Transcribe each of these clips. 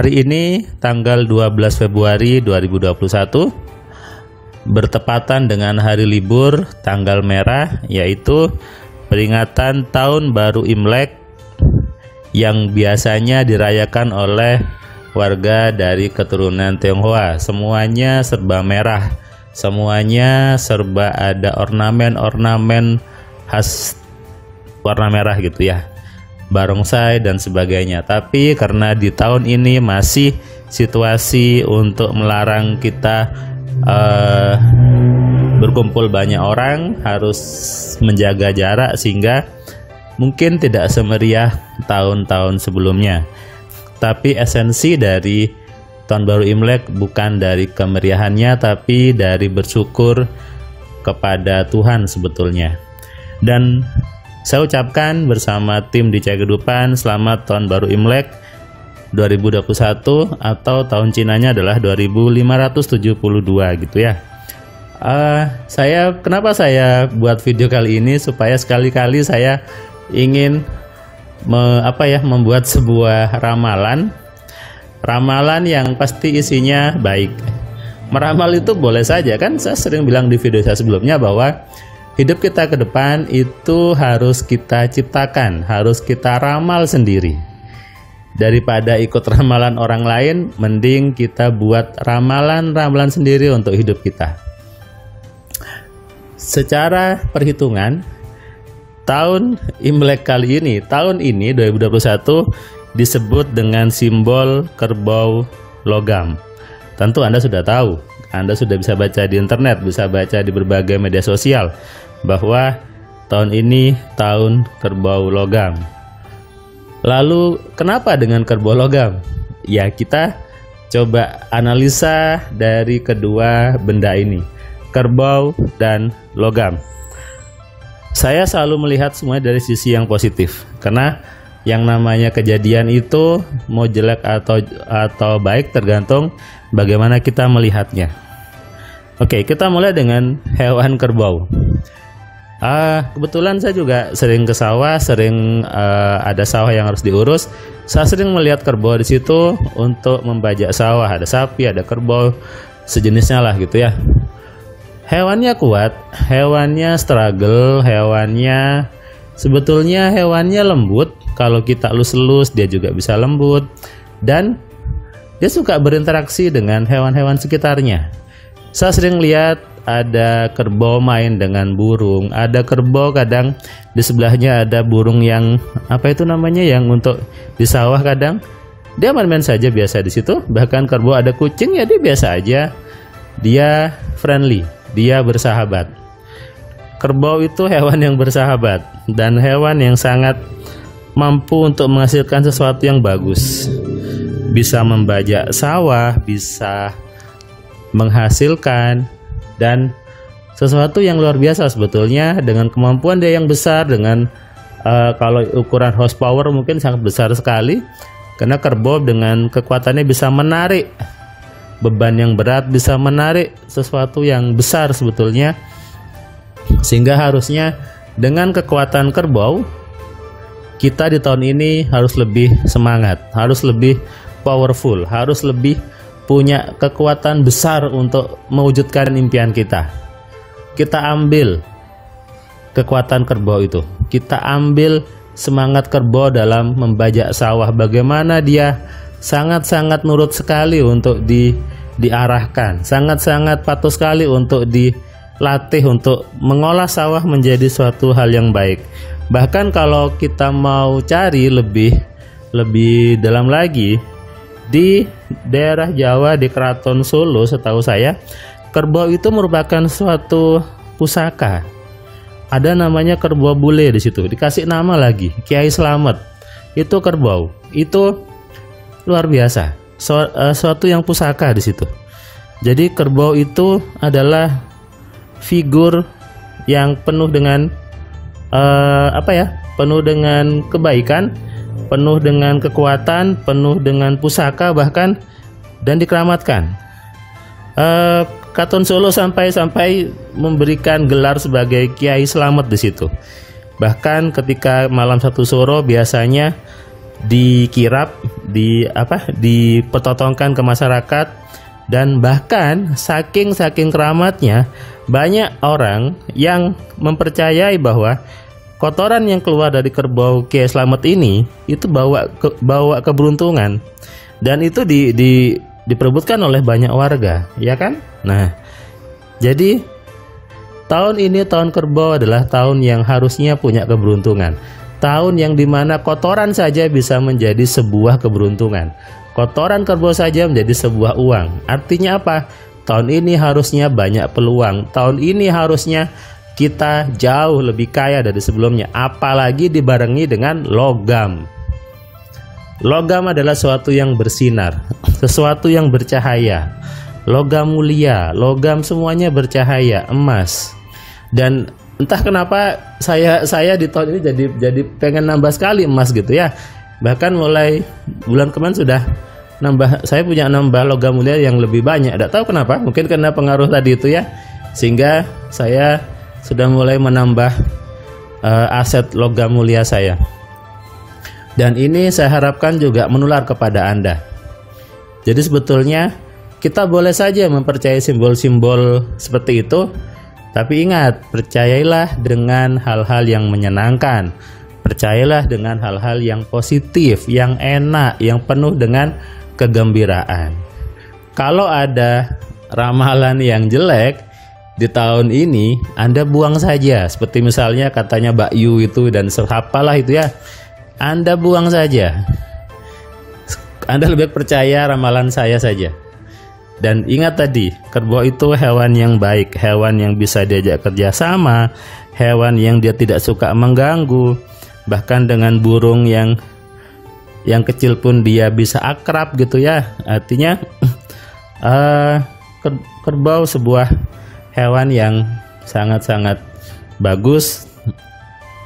Hari ini tanggal 12 Februari 2021 bertepatan dengan hari libur tanggal merah, yaitu peringatan Tahun Baru Imlek yang biasanya dirayakan oleh warga dari keturunan Tionghoa. Semuanya serba merah, semuanya serba ada ornamen-ornamen khas warna merah gitu ya, barongsai dan sebagainya. Tapi karena di tahun ini masih situasi untuk melarang kita berkumpul banyak orang, harus menjaga jarak, sehingga mungkin tidak semeriah tahun-tahun sebelumnya. Tapi esensi dari Tahun Baru Imlek bukan dari kemeriahannya, tapi dari bersyukur kepada Tuhan sebetulnya. Dan saya ucapkan bersama tim di Cahaya Kehidupan selamat Tahun Baru Imlek 2021, atau tahun Cinanya adalah 2572 gitu ya. Kenapa saya buat video kali ini, supaya sekali-kali saya ingin membuat sebuah ramalan yang pasti isinya baik. Meramal itu boleh saja kan, saya sering bilang di video saya sebelumnya bahwa hidup kita ke depan itu harus kita ciptakan, harus kita ramal sendiri. Daripada ikut ramalan orang lain, mending kita buat ramalan-ramalan sendiri untuk hidup kita. Secara perhitungan, tahun Imlek kali ini, tahun ini 2021 disebut dengan simbol kerbau logam. Tentu Anda sudah tahu, Anda sudah bisa baca di internet, bisa baca di berbagai media sosial bahwa tahun ini tahun kerbau logam. Lalu kenapa dengan kerbau logam? Ya, kita coba analisa dari kedua benda ini, kerbau dan logam. Saya selalu melihat semuanya dari sisi yang positif, karena yang namanya kejadian itu mau jelek atau baik tergantung bagaimana kita melihatnya. Oke, kita mulai dengan hewan kerbau. Kebetulan saya juga sering ke sawah, ada sawah yang harus diurus. Saya sering melihat kerbau di situ untuk membajak sawah. Ada sapi, ada kerbau, sejenisnya lah gitu ya. Hewannya kuat, hewannya struggle, sebetulnya hewannya lembut. Kalau kita elus-elus dia juga bisa lembut, dan dia suka berinteraksi dengan hewan-hewan sekitarnya. Saya sering lihat ada kerbau main dengan burung, ada kerbau kadang di sebelahnya ada burung yang yang untuk di sawah, kadang dia main-main saja biasa di situ. Bahkan kerbau ada kucing, ya dia biasa aja, dia friendly, dia bersahabat. Kerbau itu hewan yang bersahabat dan hewan yang sangat mampu untuk menghasilkan sesuatu yang bagus. Bisa membajak sawah, bisa menghasilkan, dan sesuatu yang luar biasa sebetulnya, dengan kemampuan dia yang besar, dengan kalau ukuran horsepower mungkin sangat besar sekali, karena kerbau dengan kekuatannya bisa menarik beban yang berat, bisa menarik sesuatu yang besar sebetulnya. Sehingga harusnya dengan kekuatan kerbau, kita di tahun ini harus lebih semangat, harus lebih powerful, harus lebih punya kekuatan besar untuk mewujudkan impian kita. Kita ambil kekuatan kerbau itu, kita ambil semangat kerbau dalam membajak sawah. Bagaimana dia sangat-sangat nurut sekali untuk diarahkan, sangat-sangat patuh sekali untuk dilatih untuk mengolah sawah menjadi suatu hal yang baik. Bahkan kalau kita mau cari lebih dalam lagi, di daerah Jawa, di Keraton Solo, setahu saya kerbau itu merupakan suatu pusaka. Ada namanya kerbau bule di situ, dikasih nama lagi Kiai Slamet. Itu kerbau, itu luar biasa, suatu yang pusaka di situ. Jadi kerbau itu adalah figur yang penuh dengan penuh dengan kebaikan, penuh dengan kekuatan, penuh dengan pusaka bahkan, dan dikeramatkan. Keraton Solo sampai memberikan gelar sebagai Kiai Slamet di situ. Bahkan ketika malam satu suro biasanya dikirap, dipetotongkan ke masyarakat, dan bahkan saking keramatnya banyak orang yang mempercayai bahwa kotoran yang keluar dari kerbau Kiai Slamet ini itu bawa keberuntungan, dan itu diperebutkan oleh banyak warga, ya kan? Nah, jadi tahun ini, tahun kerbau, adalah tahun yang harusnya punya keberuntungan. Tahun yang dimana kotoran saja bisa menjadi sebuah keberuntungan. Kotoran kerbau saja menjadi sebuah uang. Artinya apa? Tahun ini harusnya banyak peluang. Tahun ini harusnya kita jauh lebih kaya dari sebelumnya. Apalagi dibarengi dengan logam. Logam adalah sesuatu yang bersinar, sesuatu yang bercahaya. Logam mulia, logam semuanya bercahaya, emas. Dan entah kenapa saya di tahun ini jadi pengen nambah sekali emas gitu ya. Bahkan mulai bulan kemarin sudah saya punya nambah logam mulia yang lebih banyak. Tidak tahu kenapa, mungkin karena pengaruh tadi itu ya, sehingga saya sudah mulai menambah aset logam mulia saya. Dan ini saya harapkan juga menular kepada Anda. Jadi sebetulnya kita boleh saja mempercayai simbol-simbol seperti itu, tapi ingat, percayailah dengan hal-hal yang menyenangkan. Percayalah dengan hal-hal yang positif, yang enak, yang penuh dengan kegembiraan. Kalau ada ramalan yang jelek di tahun ini, Anda buang saja. Seperti misalnya katanya Mbak Yu itu dan apalah itu ya, Anda buang saja. Anda lebih percaya ramalan saya saja. Dan ingat tadi, kerbau itu hewan yang baik, hewan yang bisa diajak kerjasama, hewan yang dia tidak suka mengganggu. Bahkan dengan burung yang kecil pun dia bisa akrab gitu ya. Artinya kerbau sebuah hewan yang sangat-sangat bagus.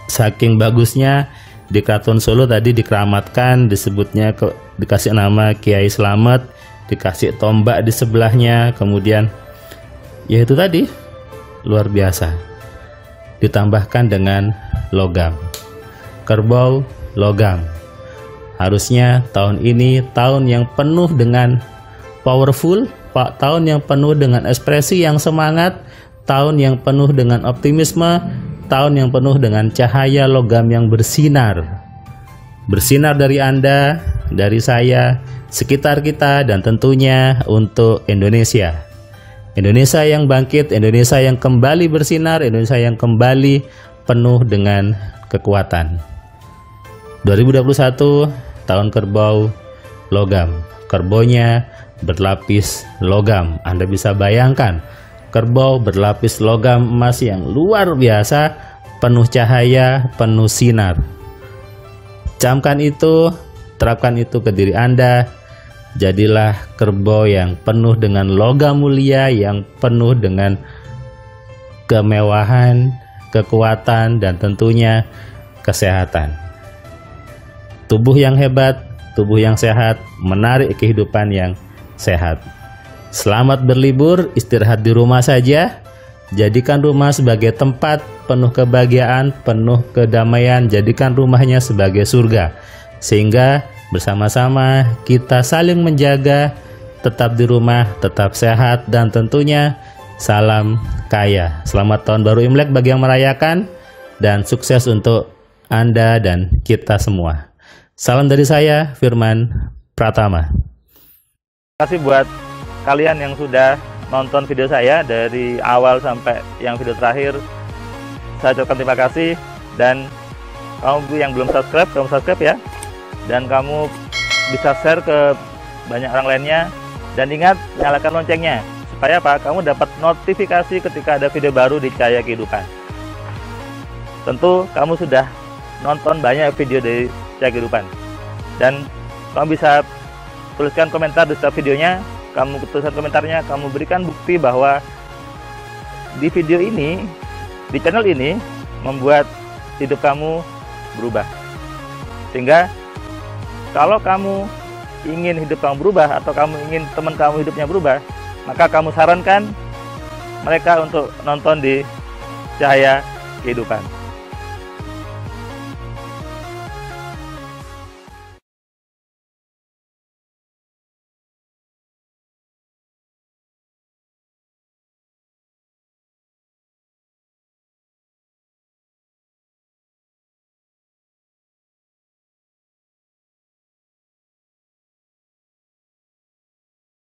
Saking bagusnya di Keraton Solo tadi dikeramatkan, disebutnya dikasih nama Kiai Slamet, dikasih tombak di sebelahnya, kemudian ya itu tadi luar biasa, ditambahkan dengan logam. Kerbau logam. Harusnya tahun ini tahun yang penuh dengan powerful, tahun yang penuh dengan ekspresi yang semangat, tahun yang penuh dengan optimisme, tahun yang penuh dengan cahaya logam yang bersinar. Bersinar dari Anda, dari saya, sekitar kita, dan tentunya untuk Indonesia. Indonesia yang bangkit, Indonesia yang kembali bersinar, Indonesia yang kembali penuh dengan kekuatan. 2021 tahun kerbau logam. Kerbaunya berlapis logam. Anda bisa bayangkan kerbau berlapis logam emas yang luar biasa, penuh cahaya, penuh sinar. Camkan itu, terapkan itu ke diri Anda. Jadilah kerbau yang penuh dengan logam mulia, yang penuh dengan kemewahan, kekuatan, dan tentunya kesehatan. Tubuh yang hebat, tubuh yang sehat, menarik kehidupan yang sehat. Selamat berlibur, istirahat di rumah saja. Jadikan rumah sebagai tempat penuh kebahagiaan, penuh kedamaian. Jadikan rumahnya sebagai surga. Sehingga bersama-sama kita saling menjaga, tetap di rumah, tetap sehat, dan tentunya salam kaya. Selamat tahun baru Imlek bagi yang merayakan, dan sukses untuk Anda dan kita semua. Salam dari saya, Firman Pratama. Terima kasih buat kalian yang sudah nonton video saya dari awal sampai yang video terakhir. Saya ucapkan terima kasih, dan kamu yang belum subscribe, kamu subscribe ya. Dan kamu bisa share ke banyak orang lainnya, dan ingat nyalakan loncengnya supaya apa? Kamu dapat notifikasi ketika ada video baru di Cahaya Kehidupan. Tentu kamu sudah nonton banyak video dari Cahaya Kehidupan, dan kamu bisa tuliskan komentar di setiap videonya. Kamu tuliskan komentarnya, kamu berikan bukti bahwa di video ini, di channel ini membuat hidup kamu berubah. Sehingga kalau kamu ingin hidup kamu berubah, atau kamu ingin teman kamu hidupnya berubah, maka kamu sarankan mereka untuk nonton di Cahaya Kehidupan.